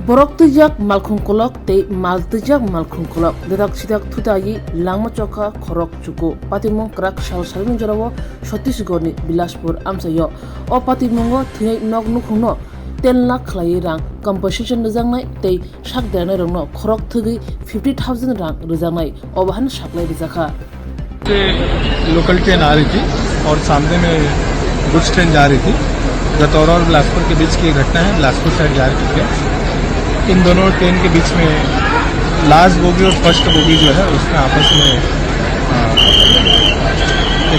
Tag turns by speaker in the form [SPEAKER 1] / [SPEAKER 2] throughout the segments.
[SPEAKER 1] Borok tujak malkhungkolok tei mal tujak malkhungkolok dedak sidak thudai langma chokha khorok chuku patimung krak sal salmin jorao Chhattisgarh ni Bilaspur amsayo o patimungo thunai nok nukhungno 10 lakh khlai rang compensation rejangnai tei sak dernai rongno khorok thugui 50,000 rang rejangnai obahan saklai rejakha
[SPEAKER 2] से local train आ रही थी और सामने में goods train जा रही थी। गतौरा और बिलासपुर के बीच की ये घटना है। बिलासपुर साइड जा रही थी। इन दोनों ट्रेन के बीच में लास्ट बोगी और फर्स्ट बोगी जो है उसमें आपस में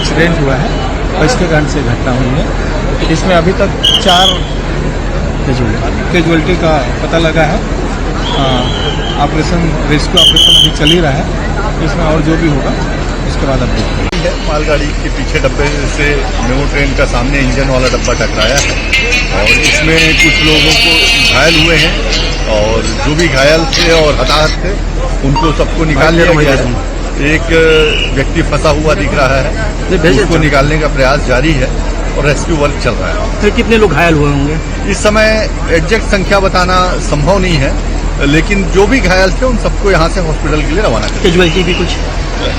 [SPEAKER 2] एक्सीडेंट हुआ है और इसके कारण से घटना हुई है। इसमें अभी तक 4 कैजुअल्टी का पता लगा है। रेस्क्यू ऑपरेशन अभी चल ही रहा है। इसमें और जो भी होगा उसके बाद अब
[SPEAKER 3] मालगाड़ी के पीछे डब्बे से मेमो ट्रेन का सामने इंजन वाला डब्बा टकराया है और इसमें कुछ लोगों को घायल हुए हैं और जो भी घायल थे और हताहत थे उनको सबको निकाल लिया गया है। एक व्यक्ति फंसा हुआ दिख रहा है, उसको निकालने का प्रयास जारी है और रेस्क्यू वर्क चल रहा है।
[SPEAKER 4] फिर कितने लोग घायल हुए होंगे?
[SPEAKER 3] इस समय एग्जैक्ट संख्या बताना संभव नहीं है, लेकिन जो भी घायल थे उन सबको यहाँ से हॉस्पिटल के लिए रवाना कर
[SPEAKER 4] कैजुअल्टी भी कुछ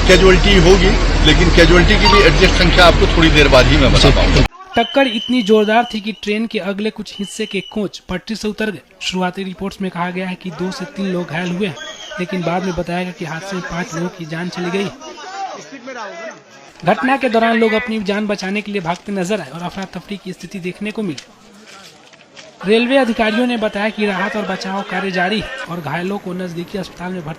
[SPEAKER 3] कैजुअल्टी होगी, लेकिन कैजुअल्टी की भी एग्जैक्ट संख्या आपको थोड़ी देर बाद ही मैं बता पाऊंगा।
[SPEAKER 5] टक्कर इतनी जोरदार थी कि ट्रेन के अगले कुछ हिस्से के कोच पटरी से उतर गए। शुरुआती रिपोर्ट्स में कहा गया है कि 2 से 3 लोग घायल हुए हैं, लेकिन बाद में बताया गया कि हादसे में 5 लोगों की जान चली गई। घटना के दौरान लोग अपनी जान बचाने के लिए भागते नजर आए और अफरा तफरी की स्थिति देखने को मिली। रेलवे अधिकारियों ने बताया कि राहत और बचाव कार्य जारी है और घायलों को नजदीकी अस्पताल में भर्ती